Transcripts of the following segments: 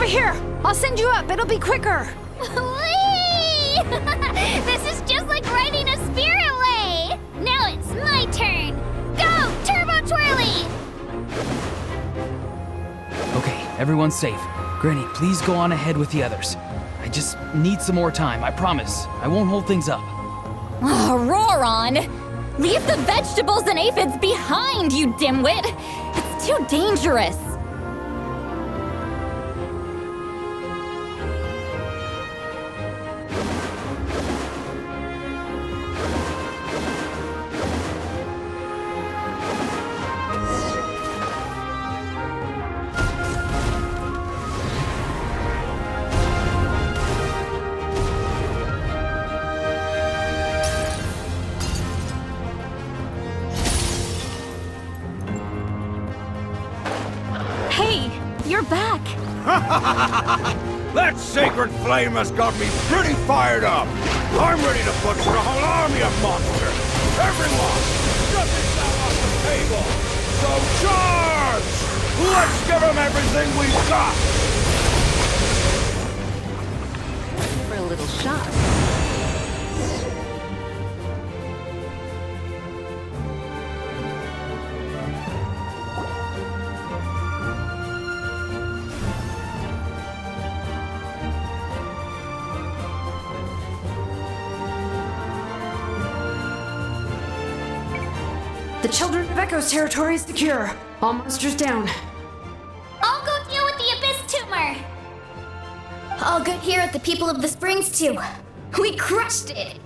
over here! I'll send you up, it'll be quicker! Whee! This is just like riding a spirit way! Now it's my turn! Go, Turbo Twirly! Okay, everyone's safe. Granny, please go on ahead with the others. I just need some more time, I promise. I won't hold things up. Oh, Roron! Leave the vegetables and aphids behind, you dimwit! It's too dangerous! Hey, you're back! That sacred flame has got me pretty fired up! I'm ready to butcher a whole army of monsters! Everyone, get yourself off the table! So charge! Let's give them everything we've got! For a little shot. The Children of Echo's territory is secure. All monsters down. I'll go deal with the Abyss Tumor! All good here at the People of the Springs, too. We crushed it!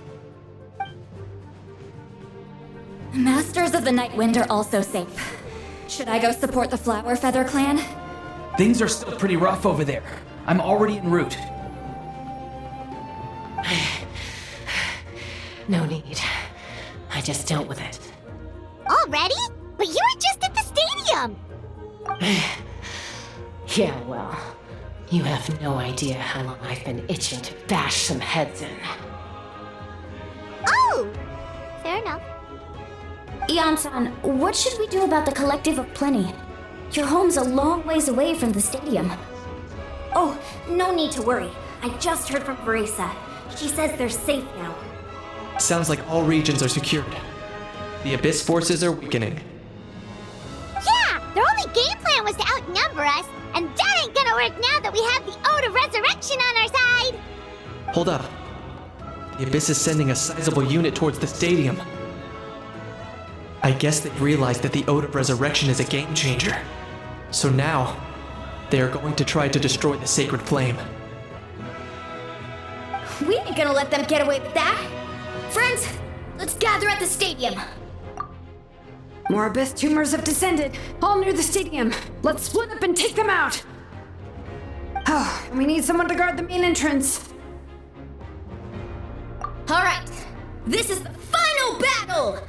Masters of the Nightwind are also safe. Should I go support the Flower Feather clan? Things are still pretty rough over there. I'm already en route. No need. I just dealt with it. Already? But you were just at the stadium! Yeah, well, you have no idea how long I've been itching to bash some heads in. Oh! Fair enough. Ian-san, what should we do about the Collective of Plenty? Your home's a long ways away from the stadium. Oh, no need to worry. I just heard from Verisa. She says they're safe now. Sounds like all regions are secured. The Abyss forces are weakening. Yeah! Their only game plan was to outnumber us, and that ain't gonna work now that we have the Ode of Resurrection on our side! Hold up. The Abyss is sending a sizable unit towards the stadium. I guess they've realized that the Ode of Resurrection is a game changer. So now, they are going to try to destroy the Sacred Flame. We ain't gonna let them get away with that! Friends, let's gather at the stadium! More Abyss tumors have descended, all near the stadium. Let's split up and take them out! Oh, we need someone to guard the main entrance. Alright, this is the final battle!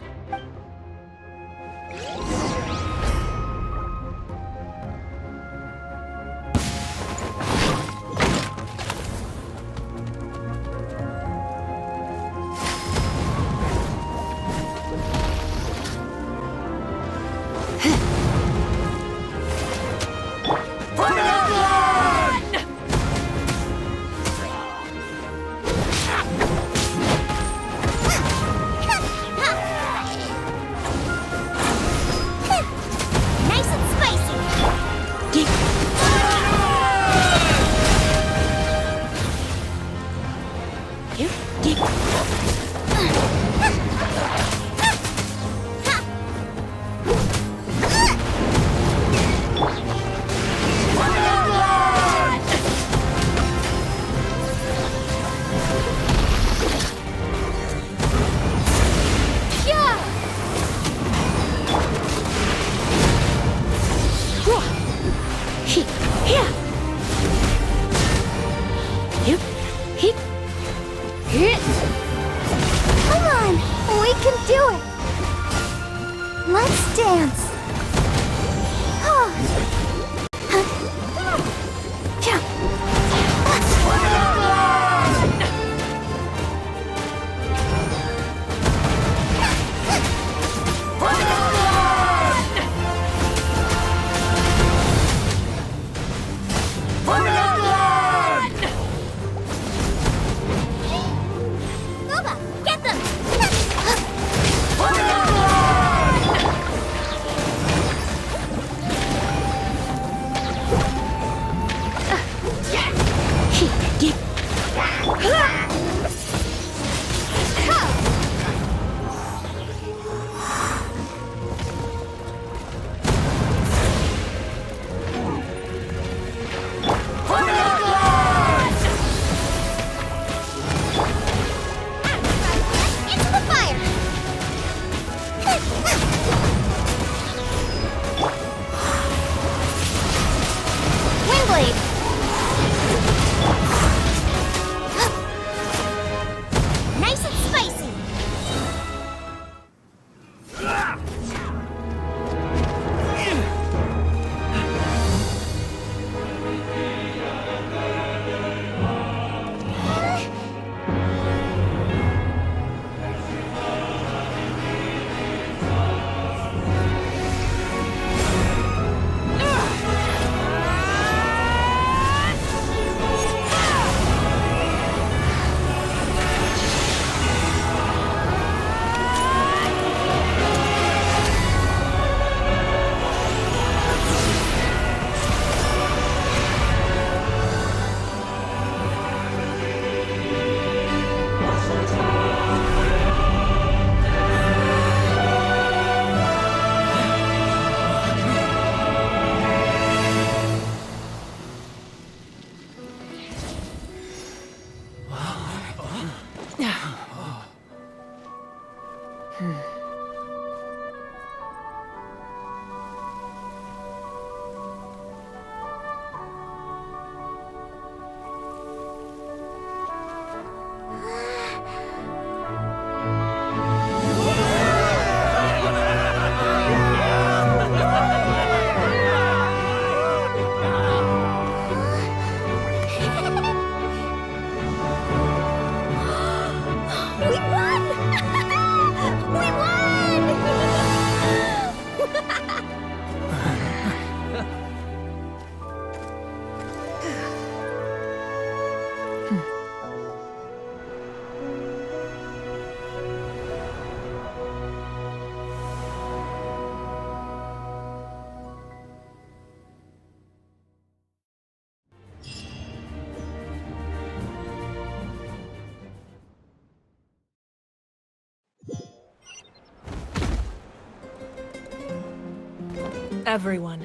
Everyone,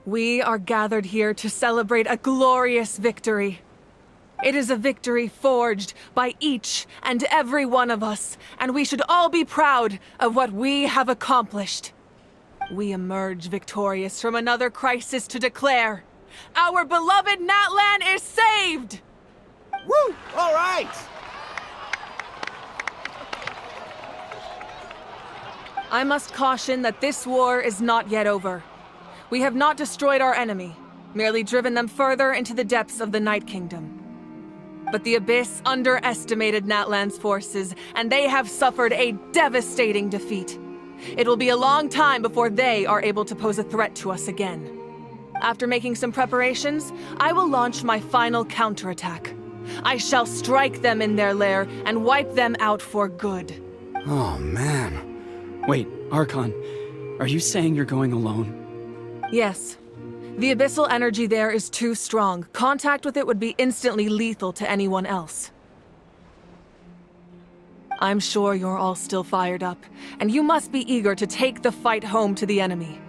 we are gathered here to celebrate a glorious victory. It is a victory forged by each and every one of us, and we should all be proud of what we have accomplished. We emerge victorious from another crisis to declare, our beloved Natlan is saved! Woo! All right! I must caution that this war is not yet over. We have not destroyed our enemy, merely driven them further into the depths of the Night Kingdom. But the Abyss underestimated Natlan's forces, and they have suffered a devastating defeat. It will be a long time before they are able to pose a threat to us again. After making some preparations, I will launch my final counterattack. I shall strike them in their lair and wipe them out for good. Oh, man. Wait, Archon, are you saying you're going alone? Yes. The abyssal energy there is too strong. Contact with it would be instantly lethal to anyone else. I'm sure you're all still fired up, and you must be eager to take the fight home to the enemy.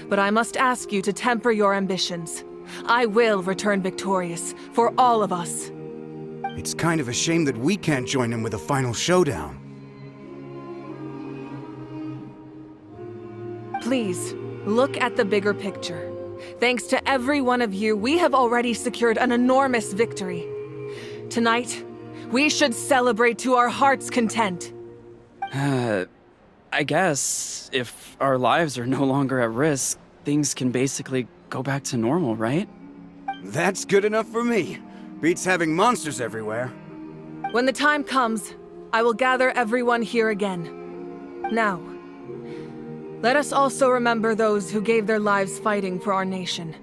But I must ask you to temper your ambitions. I will return victorious, for all of us. It's kind of a shame that we can't join him with a final showdown. Please, look at the bigger picture. Thanks to every one of you, we have already secured an enormous victory. Tonight, we should celebrate to our heart's content. I guess if our lives are no longer at risk, things can basically go back to normal, right? That's good enough for me. Beats having monsters everywhere. When the time comes, I will gather everyone here again. Now, let us also remember those who gave their lives fighting for our nation.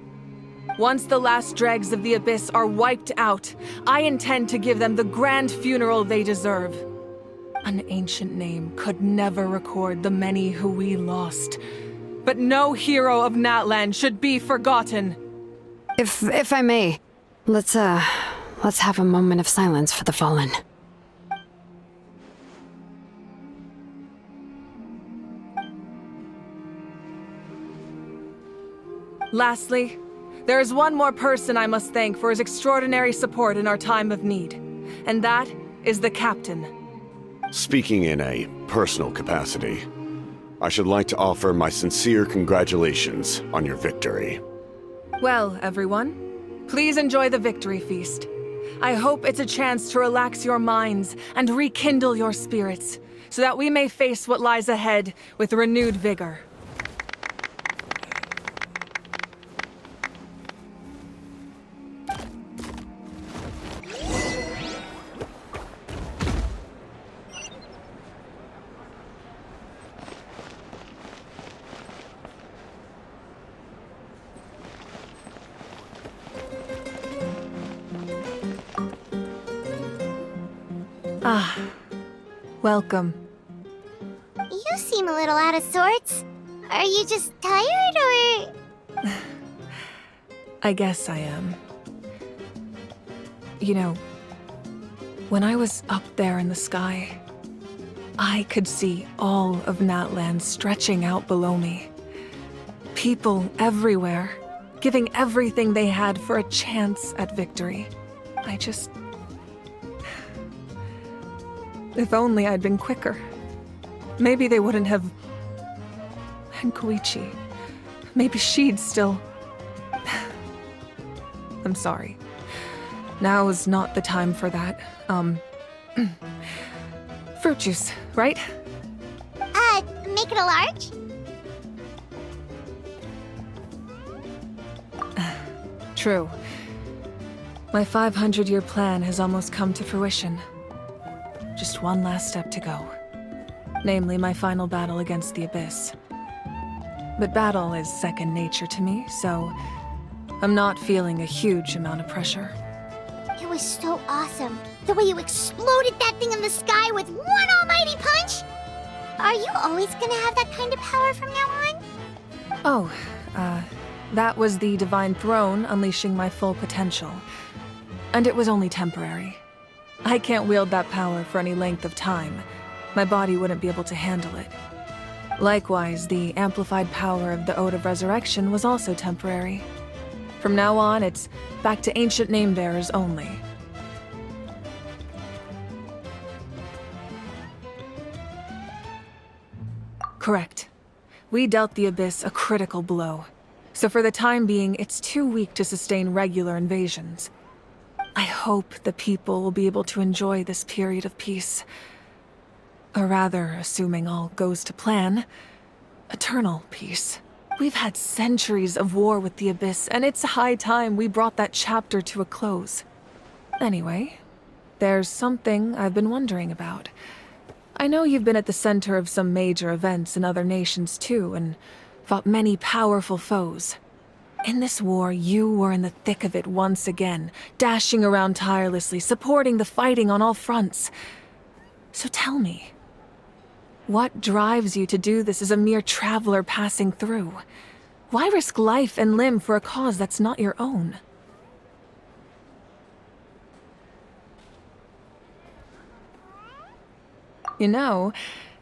Once the last dregs of the Abyss are wiped out, I intend to give them the grand funeral they deserve. An ancient name could never record the many who we lost. But no hero of Natlan should be forgotten. If I may, let's have a moment of silence for the fallen. Lastly, there is one more person I must thank for his extraordinary support in our time of need, and that is the Captain. Speaking in a personal capacity, I should like to offer my sincere congratulations on your victory. Well, everyone, please enjoy the victory feast. I hope it's a chance to relax your minds and rekindle your spirits, so that we may face what lies ahead with renewed vigor. Ah, welcome. You seem a little out of sorts. Are you just tired, or...? I guess I am. You know, when I was up there in the sky, I could see all of Natlan stretching out below me. People everywhere, giving everything they had for a chance at victory. If only I'd been quicker. Maybe they wouldn't have... And Koichi. Maybe she'd still... I'm sorry. Now is not the time for that. Fruit juice, right? Make it a large? True. My 500-year plan has almost come to fruition. Just one last step to go. Namely, my final battle against the Abyss. But battle is second nature to me, so I'm not feeling a huge amount of pressure. It was so awesome. The way you exploded that thing in the sky with one almighty punch! Are you always gonna have that kind of power from now on? Oh, that was the Divine Throne unleashing my full potential. And it was only temporary. I can't wield that power for any length of time. My body wouldn't be able to handle it. Likewise, the amplified power of the Ode of Resurrection was also temporary. From now on, it's back to ancient name-bearers only. Correct. We dealt the Abyss a critical blow. So for the time being, it's too weak to sustain regular invasions. I hope the people will be able to enjoy this period of peace. Or rather, assuming all goes to plan, eternal peace. We've had centuries of war with the Abyss, and it's high time we brought that chapter to a close. Anyway, there's something I've been wondering about. I know you've been at the center of some major events in other nations too, and fought many powerful foes. In this war, you were in the thick of it once again, dashing around tirelessly, supporting the fighting on all fronts. So tell me, what drives you to do this as a mere traveler passing through? Why risk life and limb for a cause that's not your own? You know,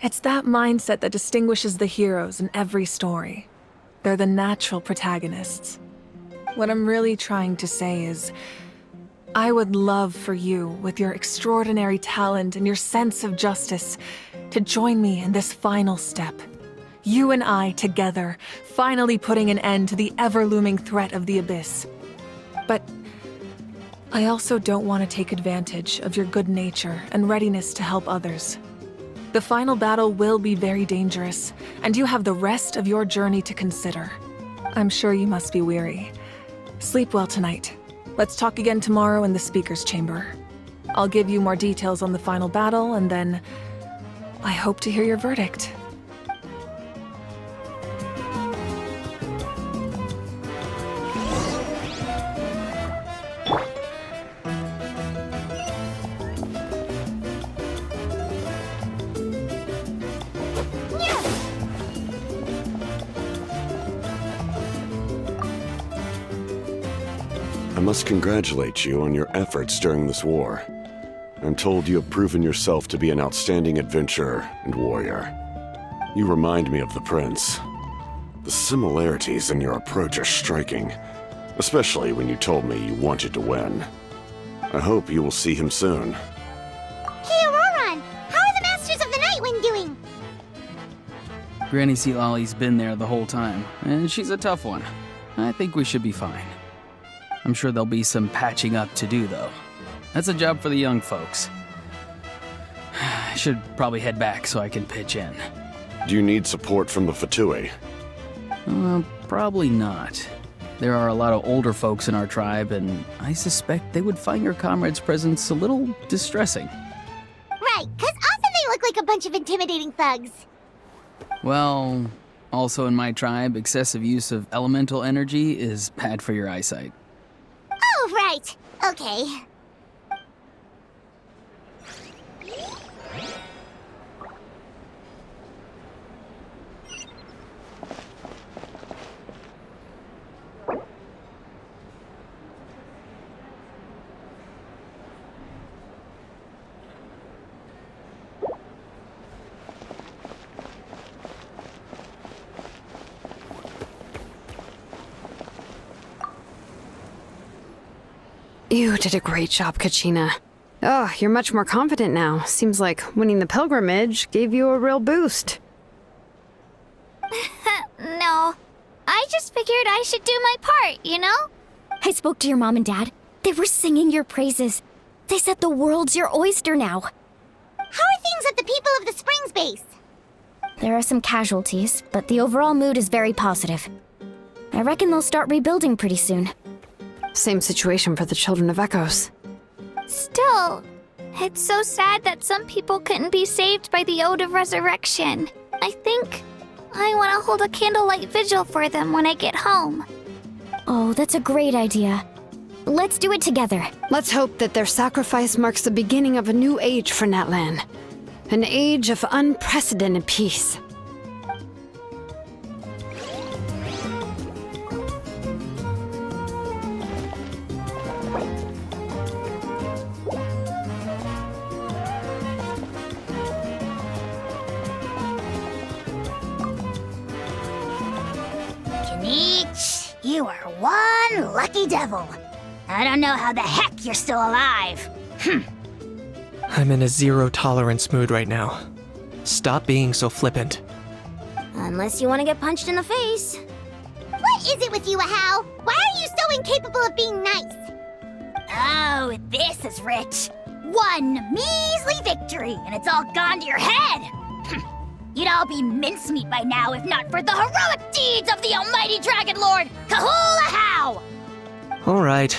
it's that mindset that distinguishes the heroes in every story. They're the natural protagonists. What I'm really trying to say is, I would love for you, with your extraordinary talent and your sense of justice, to join me in this final step. You and I together, finally putting an end to the ever-looming threat of the Abyss. But I also don't want to take advantage of your good nature and readiness to help others. The final battle will be very dangerous, and you have the rest of your journey to consider. I'm sure you must be weary. Sleep well tonight. Let's talk again tomorrow in the Speaker's Chamber. I'll give you more details on the final battle, and then I hope to hear your verdict. I must congratulate you on your efforts during this war. I'm told you have proven yourself to be an outstanding adventurer and warrior. You remind me of the Prince. The similarities in your approach are striking, especially when you told me you wanted to win. I hope you will see him soon. Hey, Auroron! How are the Masters of the Nightwind doing? Granny Sealali's been there the whole time, and she's a tough one. I think we should be fine. I'm sure there'll be some patching up to do, though. That's a job for the young folks. I should probably head back so I can pitch in. Do you need support from the Fatui? Probably not. There are a lot of older folks in our tribe, and I suspect they would find your comrade's presence a little distressing. Right, 'cause often they look like a bunch of intimidating thugs. Well, also in my tribe, excessive use of elemental energy is bad for your eyesight. Oh, right. Okay. You did a great job, Kachina. Oh, you're much more confident now. Seems like winning the pilgrimage gave you a real boost. No. I just figured I should do my part, you know? I spoke to your mom and dad. They were singing your praises. They said the world's your oyster now. How are things at the People of the Springs base? There are some casualties, but the overall mood is very positive. I reckon they'll start rebuilding pretty soon. Same situation for the Children of Echoes. Still, it's so sad that some people couldn't be saved by the Ode of Resurrection. I think I want to hold a candlelight vigil for them when I get home. Oh, that's a great idea. Let's do it together. Let's hope that their sacrifice marks the beginning of a new age for Natlan. An age of unprecedented peace. You are one lucky devil. I don't know how the heck you're still alive. I'm in a zero-tolerance mood right now. Stop being so flippant. Unless you want to get punched in the face. What is it with you, Ahau? Why are you so incapable of being nice? Oh, this is rich. One measly victory, and it's all gone to your head. You'd all be mincemeat by now if not for the heroic deeds of the almighty Dragon Lord, Kahul Ahau! Alright.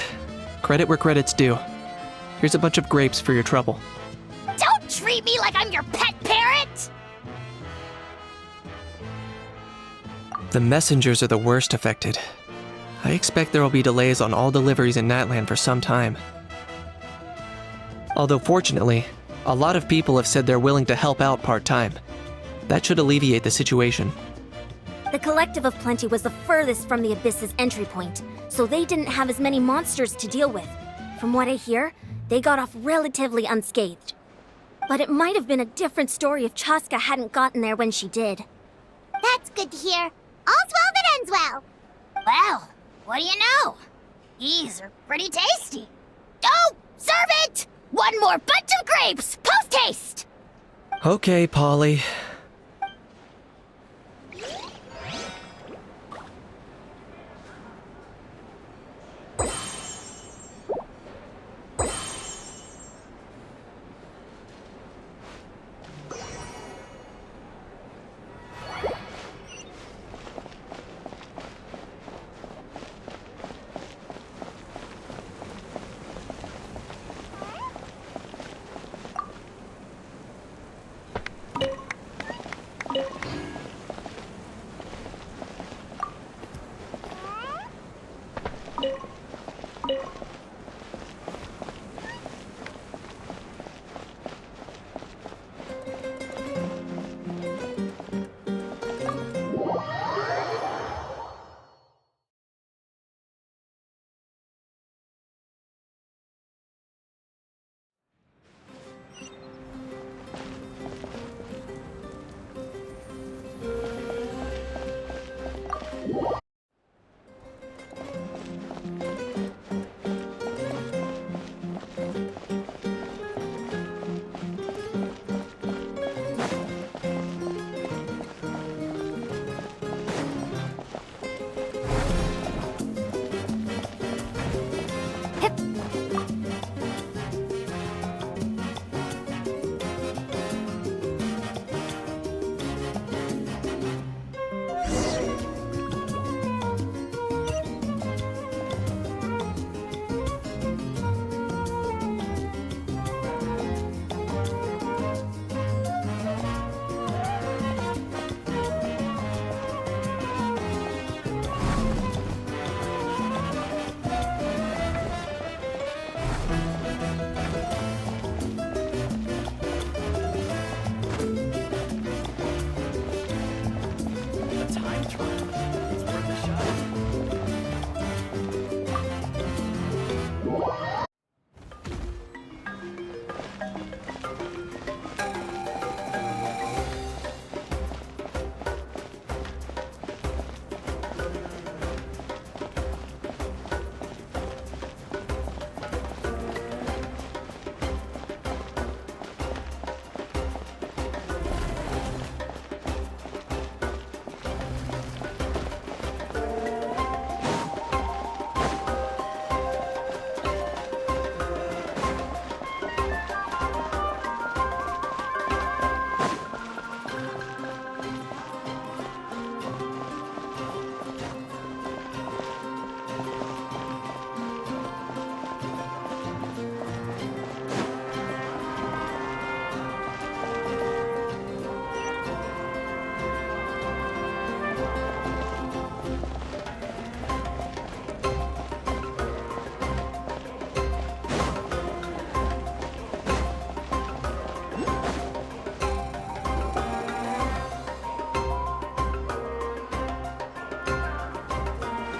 Credit where credit's due. Here's a bunch of grapes for your trouble. Don't treat me like I'm your pet parrot! The messengers are the worst affected. I expect there will be delays on all deliveries in Natlan for some time. Although fortunately, a lot of people have said they're willing to help out part-time. That should alleviate the situation. The Collective of Plenty was the furthest from the Abyss's entry point, so they didn't have as many monsters to deal with. From what I hear, they got off relatively unscathed. But it might have been a different story if Chaska hadn't gotten there when she did. That's good to hear. All's well that ends well. Well, what do you know? These are pretty tasty. Oh, serve it! One more bunch of grapes, post-haste! Okay, Polly.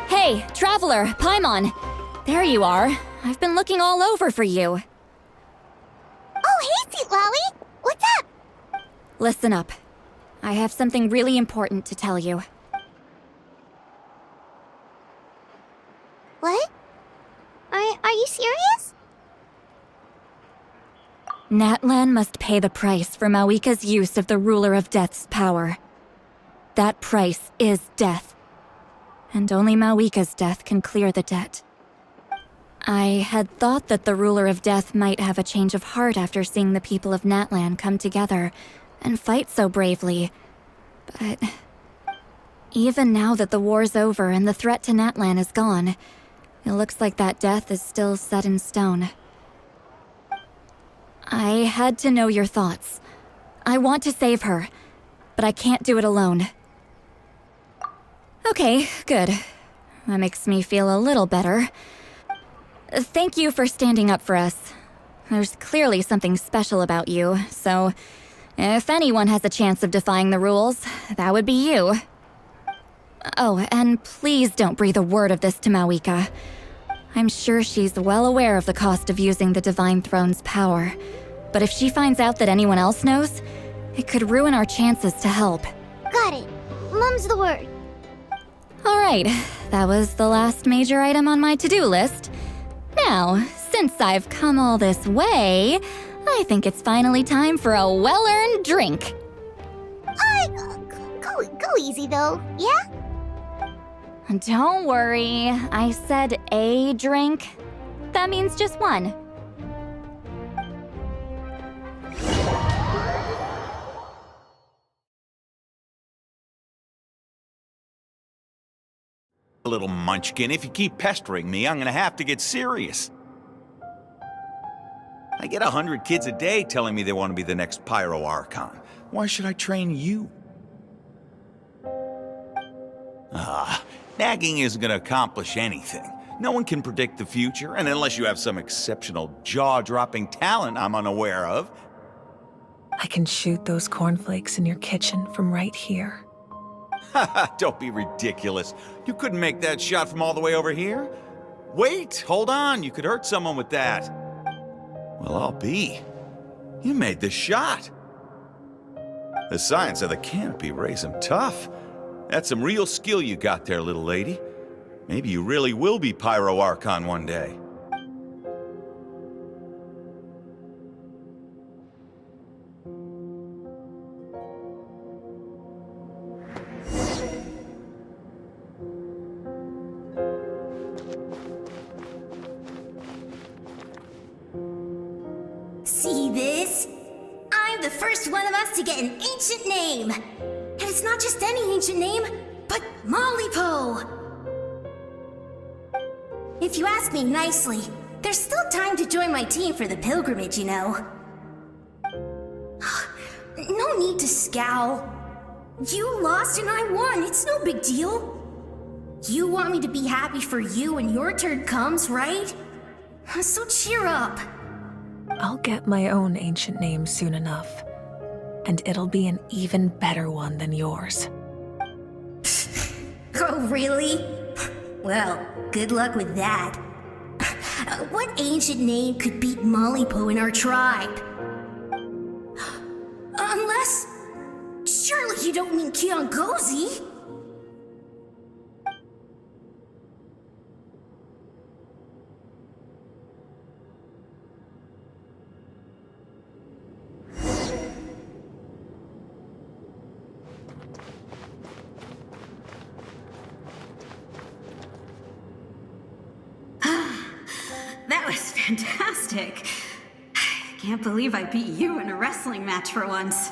Hey, Traveler, Paimon. There you are. I've been looking all over for you. Oh, hey, Sweet Lolly! What's up? Listen up. I have something really important to tell you. Are you serious? Natlan must pay the price for Mawika's use of the Ruler of Death's power. That price is death. And only Mawika's death can clear the debt. I had thought that the Ruler of Death might have a change of heart after seeing the people of Natlan come together and fight so bravely. But even now that the war's over and the threat to Natlan is gone, it looks like that death is still set in stone. I had to know your thoughts. I want to save her, but I can't do it alone. Okay, good. That makes me feel a little better. Thank you for standing up for us. There's clearly something special about you, so if anyone has a chance of defying the rules, that would be you. Oh, and please don't breathe a word of this to Mawika. I'm sure she's well aware of the cost of using the Divine Throne's power, but if she finds out that anyone else knows, it could ruin our chances to help. Got it. Mum's the word. All right, that was the last major item on my to-do list. Now, since I've come all this way, I think it's finally time for a well-earned drink. Go easy though, yeah? Don't worry, I said a drink. That means just one. Little munchkin, if you keep pestering me, I'm gonna have to get serious. I get 100 kids a day telling me they want to be the next Pyro Archon. Why should I train you? Nagging isn't gonna accomplish anything. No one can predict the future, and unless you have some exceptional jaw-dropping talent I'm unaware of. I can shoot those cornflakes in your kitchen from right here. Don't be ridiculous. You couldn't make that shot from all the way over here? Wait, hold on, you could hurt someone with that. Well, I'll be. You made the shot. The science of the canopy raised him tough. That's some real skill you got there, little lady. Maybe you really will be Pyro Archon one day. See this? I'm the first one of us to get an ancient name. And it's not just any ancient name, but Malipo. If you ask me nicely, there's still time to join my team for the pilgrimage, you know. No need to scowl. You lost and I won, it's no big deal. You want me to be happy for you when your turn comes, right? So cheer up. I'll get my own ancient name soon enough, and it'll be an even better one than yours. Oh, really? Well, good luck with that. What ancient name could beat Malipo in our tribe? Unless... surely you don't mean Kiangozi? That was fantastic. I can't believe I beat you in a wrestling match for once.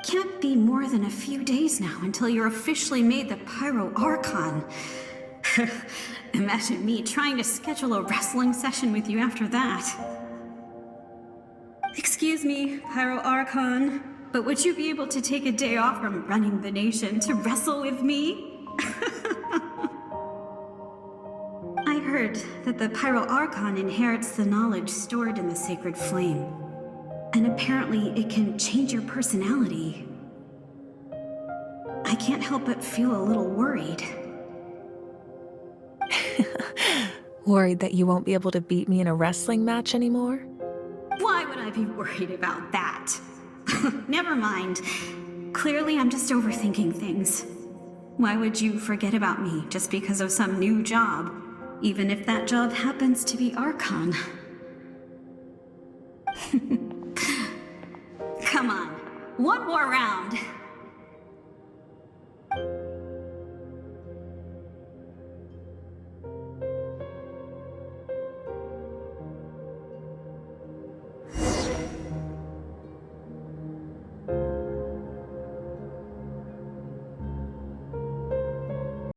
Can't be more than a few days now until you're officially made the Pyro Archon. Imagine me trying to schedule a wrestling session with you after that. Excuse me, Pyro Archon, but would you be able to take a day off from running the nation to wrestle with me? I heard that the Pyro Archon inherits the knowledge stored in the Sacred Flame. And apparently it can change your personality. I can't help but feel a little worried. Worried that you won't be able to beat me in a wrestling match anymore? Why would I be worried about that? Never mind. Clearly I'm just overthinking things. Why would you forget about me just because of some new job? even if that job happens to be Archon. Come on, one more round.